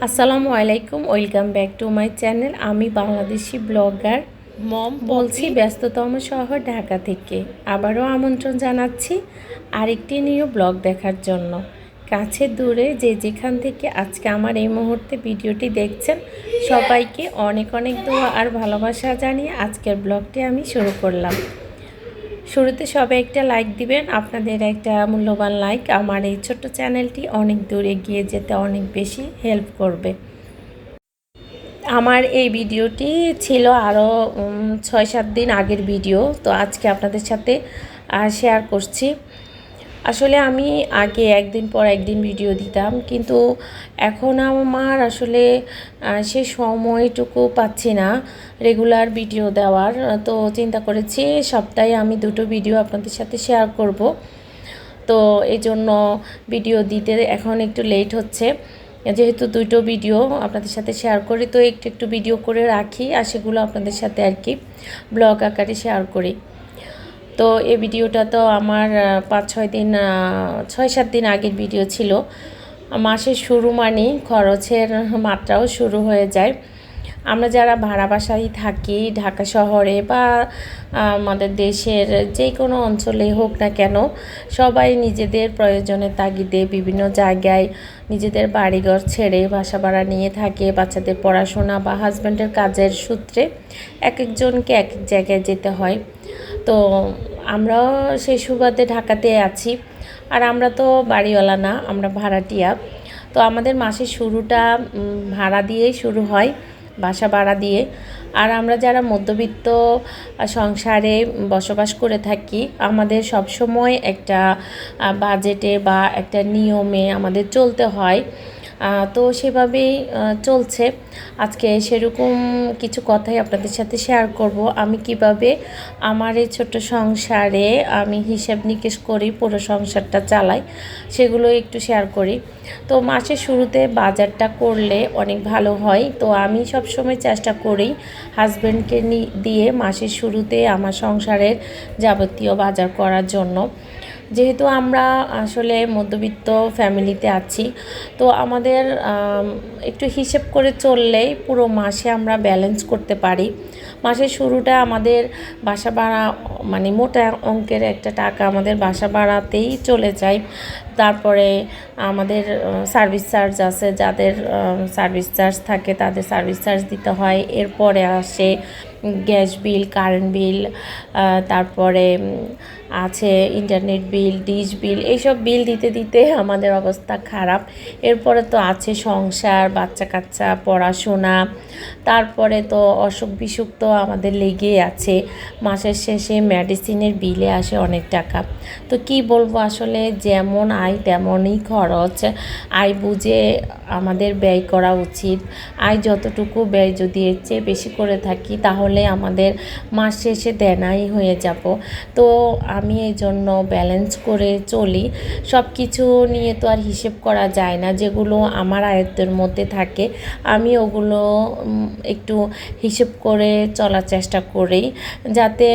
আসসালামু আলাইকুম, welcome back to my channel. আমি বাংলাদেশি ব্লগার মম বলছি পপি। ব্যস্ততম শহর ঢাকা থেকে। আবারও আমন্ত্রণ জানাচ্ছি আরেকটি নিউ ব্লগ দেখার জন্য। কাছে দূরে যে যেখান থেকে আজকে আমার এই মুহূর্তে ভিডিওটি দেখছেন, সবাইকে অনেক অনেক দোয়া আর ভালোবাসা জানিয়ে আজকের ব্লগটি আমি শুরু করলাম। শুরুতে সবাই একটা লাইক দিবেন। আপনাদের একটা মূল্যবান লাইক আমার এই ছোট্ট চ্যানেলটি অনেক দূরে গিয়ে যেতে অনেক বেশি হেল্প করবে। আমার এই ভিডিওটি ছিল আরও 6-7 দিন আগের ভিডিও, তো আজকে আপনাদের সাথে শেয়ার করছি। আসলে আমি আগে একদিন পর একদিন ভিডিও দিতাম, কিন্তু এখন আমার আসলে সে সময়টুকু পাচ্ছি না রেগুলার ভিডিও দেওয়ার। তো চিন্তা করেছি সপ্তাহে আমি 2টো ভিডিও আপনাদের সাথে শেয়ার করব। তো এই জন্য ভিডিও দিতে এখন একটু লেট হচ্ছে, যেহেতু 2টো ভিডিও আপনাদের সাথে শেয়ার করি, তো একটু একটু ভিডিও করে রাখি আর সেগুলো আপনাদের সাথে আর কি ব্লগ আকারে শেয়ার করি। তো এই ভিডিওটা তো আমার 6-7 দিন আগের ভিডিও ছিল। মাসের শুরু মানেই খরচের মাত্রাও শুরু হয়ে যায়। আমরা যারা ভাড়া বাসায় থাকি ঢাকা শহরে বা আমাদের দেশের যে কোনো অঞ্চলে হোক না কেন, সবাই নিজেদের প্রয়োজনের তাগিদে বিভিন্ন জায়গায় নিজেদের বাড়িঘর ছেড়ে বাসা ভাড়া নিয়ে থাকে। বাচ্চাদের পড়াশোনা বা হাজব্যান্ডের কাজের সূত্রে এক একজনকে এক এক জায়গায় যেতে হয়। তো আমরাও সেই সুবাদে ঢাকাতে আছি। আর আমরা তো বাড়িওয়ালা না, আমরা ভাড়াটিয়া। তো আমাদের মাসের শুরুটা ভাড়া দিয়েই শুরু হয়, বাসা ভাড়া দিয়ে। আর আমরা যারা মধ্যবিত্ত সংসারে বসবাস করে থাকি, আমাদের সবসময় একটা বাজেটে বা একটা নিয়মে আমাদের চলতে হয়। তো সেভাবেই চলছে। আজকে সেরকম কিছু কথাই আপনাদের সাথে শেয়ার করব। আমি কিভাবে আমার এই ছোট্ট সংসারে আমি হিসাব নিকেশ করি, পুরো সংসারটা চালাই, সেগুলো একটু শেয়ার করি। তো মাসের শুরুতে বাজারটা করলে অনেক ভালো হয়। তো আমি সবসময় চেষ্টা করি হাজব্যান্ডকে দিয়ে মাসের শুরুতে আমার সংসারের যাবতীয় বাজার করার জন্য। যেহেতু আমরা আসলে মধ্যবিত্ত ফ্যামিলিতে আছি, তো আমাদের একটু হিসেব করে চললেই পুরো মাসে আমরা ব্যালেন্স করতে পারি। মাসের শুরুটা আমাদের বাসা ভাড়া, মানে মোটা অঙ্কের একটা টাকা আমাদের বাসা ভাড়াতেই চলে যায়। তারপরে আমাদের সার্ভিস চার্জ আছে, যাদের সার্ভিস চার্জ থাকে তাদের সার্ভিস চার্জ দিতে হয়। এরপরে আসে গ্যাস বিল, কারেন্ট বিল, তারপরে আছে ইন্টারনেট বিল, ডিশ বিল। এইসব বিল দিতে দিতে আমাদের অবস্থা খারাপ। এরপরে তো আছে সংসার, বাচ্চা কাচ্চা, পড়াশোনা, তারপরে তো অসুখ বিসুখ তো আমাদের লেগেই আছে। মাসের শেষে মেডিসিনের বিলে আসে অনেক টাকা। তো কি বলবো, আসলে যেমন আয় তেমনই খরচ। আয় বুঝে আমাদের ব্যয় করা উচিত। আয় যতটুকু, ব্যয় যদি এর চেয়ে বেশি করে থাকি তাহলে আমাদের মাস শেষে দেনাই হয়ে যাব। তো আমি এই জন্য ব্যালেন্স করে চলি। সব কিছু নিয়ে তো আর হিসেব করা যায় না, যেগুলো আমার আয়ত্তের মধ্যে থাকে আমি ওগুলো একটু হিসেব করে চলার চেষ্টা করি, যাতে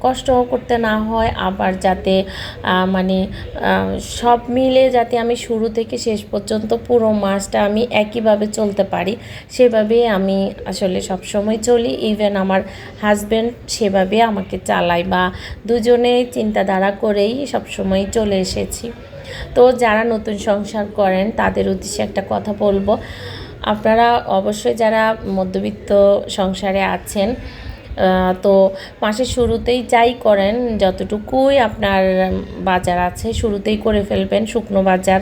কষ্টও করতে না হয়, আবার যাতে মানে সব মিলে যাতে আমি শুরু থেকে শেষ পর্যন্ত পুরো মাসটা আমি একইভাবে চলতে পারি, সেভাবে আমি আসলে সবসময় চলি। ইভেন আমার হাজব্যান্ড সেভাবে আমাকে চালায়, বা দুজনে চিন্তাধারা করেই সবসময় চলে এসেছি। তো যারা নতুন সংসার করেন তাদের উদ্দেশ্যে একটা কথা বলবো, আপনারা অবশ্যই যারা মধ্যবিত্ত সংসারে আছেন, তো মাসের শুরুতেই যাই করেন, যতটুকুই আপনার বাজার আছে শুরুতেই করে ফেলবেন। শুকনো বাজার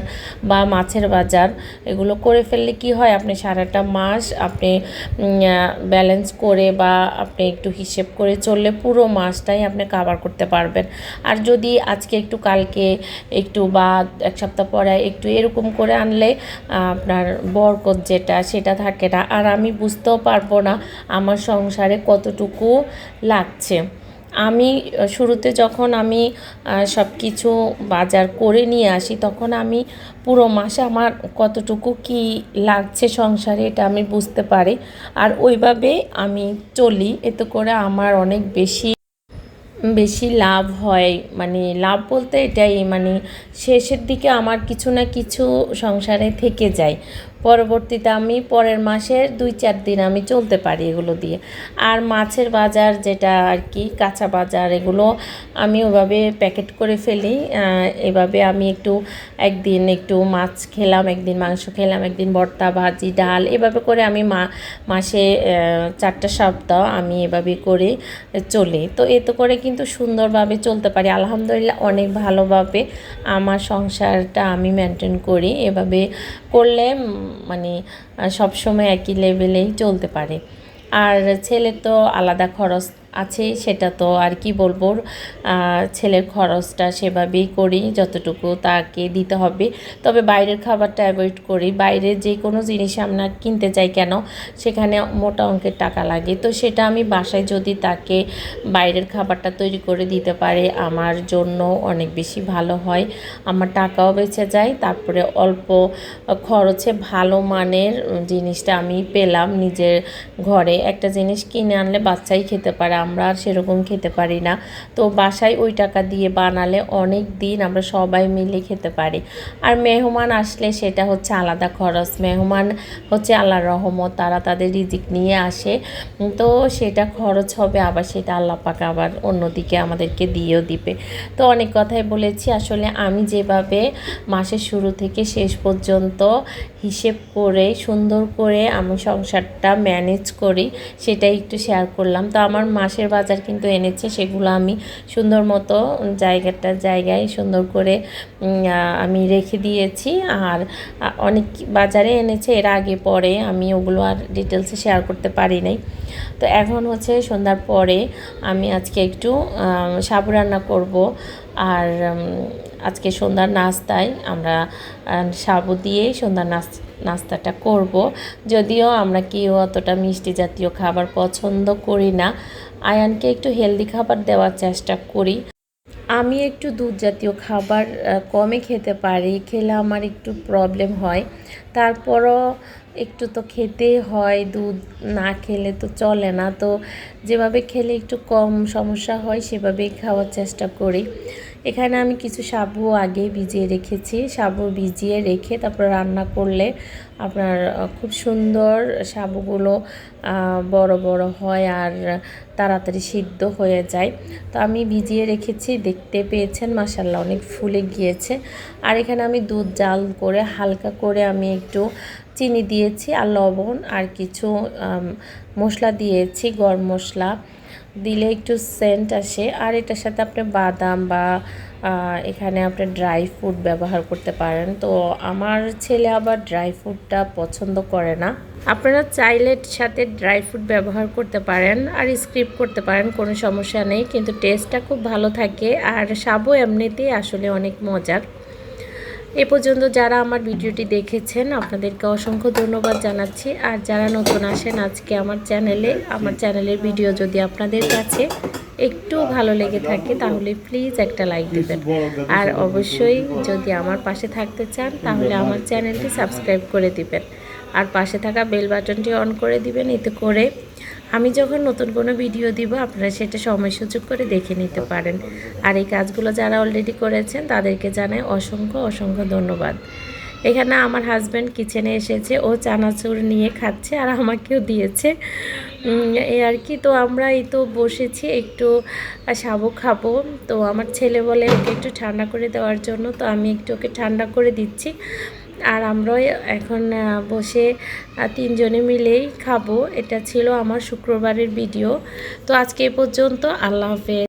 বা মাছের বাজার এগুলো করে ফেললে কি হয়, আপনি সারাটা মাস আপনি ব্যালেন্স করে বা আপনি একটু হিসেব করে চললে পুরো মাসটাই আপনি কাভার করতে পারবেন। আর যদি আজকে একটু, কালকে একটু, বা এক সপ্তাহ পরে একটু এরকম করে আনলে আপনার বরকত যেটা সেটা থাকে না। আর আমি বুঝতেও পারবো না আমার সংসারে কতটুকু লাগছে। আমি শুরুতে যখন আমি সব কিছু বাজার করে নিয়ে আসি, তখন আমি পুরো মাসে আমার কতটুকু কি লাগছে সংসারে এটা আমি বুঝতে পারি। আর ওইভাবে আমি চলি, এতে করে আমার অনেক বেশি বেশি লাভ হয়। মানে লাভ বলতে এটাই, মানে শেষের দিকে আমার কিছু না কিছু সংসারে থেকে যায়। পরবর্তীতে আমি পরের মাসের 2-4 দিন আমি চলতে পারি এগুলো দিয়ে। আর মাছের বাজার যেটা আর কি কাঁচা বাজার, এগুলো আমি ওভাবে প্যাকেট করে ফেলি। এভাবে আমি একদিন একটু মাছ খেলাম, একদিন মাংস খেলাম, একদিন ভর্তা, ভাজি, ডাল, এভাবে করে আমি মাসে 4টা সপ্তাহ আমি এভাবে করে চলি। তো এতে করে কিন্তু সুন্দরভাবে চলতে পারি আলহামদুলিল্লাহ। অনেক ভালোভাবে আমার সংসারটা আমি মেনটেন করি। এভাবে করলে মানে সবসময় একই লেভেলেই চলতে পারে। আর ছেলের তো আলাদা খরচ আছে, সেটা তো আর কি বলবো, ছেলের খরচটা সেভাবেই করি যতটুকু তাকে দিতে হবে। তবে বাইরের খাবারটা অ্যাভয়েড করি। বাইরে যে কোনো জিনিস আমরা কিনতে যাই কেন, সেখানে মোটা অঙ্কের টাকা লাগে। তো সেটা আমি বাসায় যদি তাকে বাইরের খাবারটা তৈরি করে দিতে পারে আমার জন্য অনেক বেশি ভালো হয়। আমার টাকাও বেঁচে যায়, তারপরে অল্প খরচে ভালো মানের জিনিসটা আমি পেলাম নিজের ঘরে। একটা জিনিস কিনে আনলে বাচ্চাই খেতে পারে, আমরা আর সেরকম খেতে পারি না। তো বাসায় ওই টাকা দিয়ে বানালে অনেক দিন আমরা সবাই মিলে খেতে পারি। আর মেহমান আসলে সেটা হচ্ছে আলাদা খরচ। মেহমান হচ্ছে আল্লাহর রহমত, তারা তাদের রিজিক নিয়ে আসে। তো সেটা খরচ হবে, আবার সেটা আল্লাহ পাক আবার অন্যদিকে আমাদেরকে দিয়েও দিবে। তো অনেক কথাই বলেছি। আসলে আমি যেভাবে মাসের শুরু থেকে শেষ পর্যন্ত হিসেব করে সুন্দর করে আমি সংসারটা ম্যানেজ করি সেটাই একটু শেয়ার করলাম। তো আমার মাসের বাজার কিন্তু এনেছে, সেগুলো আমি সুন্দর মতো জায়গায় সুন্দর করে আমি রেখে দিয়েছি। আর অনেক বাজারে এনেছে এর আগে পরে, আমি ওগুলো আর ডিটেলসে শেয়ার করতে পারি নাই। তো এখন হচ্ছে সন্ধ্যার পরে আমি আজকে একটু সাবু রান্না করব। আর আজকে সন্ধ্যার নাস্তায় আমরা সাবু দিয়ে সন্ধ্যার নাস্তাটা করব। যদিও আমরা কেউ অতটা মিষ্টি জাতীয় খাবার পছন্দ করি না, আয়ানকে একটু হেলদি খাবার দেওয়ার চেষ্টা করি। আমি একটু দুধ জাতীয় খাবার কমে খেতে পারি, খেলে আমার একটু প্রবলেম হয়। তারপরও একটু তো খেতে হয়, দুধ না খেলে তো চলে না। তো যেভাবে খেলে একটু কম সমস্যা হয় সেভাবেই খাওয়ার চেষ্টা করি। এখানে আমি কিছু সাবু আগে ভিজিয়ে রেখেছি। সাবু ভিজিয়ে রেখে তারপর রান্না করলে আপনার খুব সুন্দর সাবুগুলো বড় বড় হয় আর তাড়াতাড়ি সিদ্ধ হয়ে যায়। তো আমি ভিজিয়ে রেখেছি, দেখতে পেয়েছেন মাশাআল্লাহ অনেক ফুলে গিয়েছে। আর এখানে আমি দুধ জাল করে হালকা করে আমি একটু চিনি দিয়েছি আর লবণ আর কিছু মশলা দিয়েছি, গরম মশলা দিলে একটু সেন্ট আসে। আর এটার সাথে আপনি বাদাম বা এখানে আপনি ড্রাই ফ্রুট ব্যবহার করতে পারেন। তো আমার ছেলে আবার ড্রাই ফ্রুটটা পছন্দ করে না। আপনারা চাইলে সাথে ড্রাই ফ্রুট ব্যবহার করতে পারেন আর স্কিপ করতে পারেন, কোনো সমস্যা নেই, কিন্তু টেস্টটা খুব ভালো থাকে। আর সাবু এমনিতেই আসলে অনেক মজার। এ পর্যন্ত যারা আমার ভিডিওটি দেখেছেন আপনাদেরকে অসংখ্য ধন্যবাদ জানাচ্ছি। আর যারা নতুন আসেন আজকে আমার চ্যানেলের ভিডিও যদি আপনাদের কাছে একটু ভালো লেগে থাকে তাহলে প্লিজ একটা লাইক দেবেন। আর অবশ্যই যদি আমার পাশে থাকতে চান তাহলে আমার চ্যানেলটি সাবস্ক্রাইব করে দিবেন আর পাশে থাকা বেল বাটনটি অন করে দিবেন। এতে করে আমি যখন নতুন কোনো ভিডিও দিব আপনারা সেটা সময় সুযোগ করে দেখে নিতে পারেন। আর এই কাজগুলো যারা অলরেডি করেছেন তাদেরকে জানাই অসংখ্য ধন্যবাদ। এখানে আমার হাজব্যান্ড কিচেনে এসেছে, ও চানাচুর নিয়ে খাচ্ছে আর আমাকেও দিয়েছে এই আর কি। তো আমরা এই তো বসেছি একটু সাবু খাবো। তো আমার ছেলে বলে ওকে একটু ঠান্ডা করে দেওয়ার জন্য, তো আমি একটু ওকে ঠান্ডা করে দিচ্ছি। আর আমরাও এখন বসে 3 জনে মিলেই খাবো। এটা ছিল আমার শুক্রবারের ভিডিও। তো আজকে এ পর্যন্ত, আল্লাহ হাফেজ।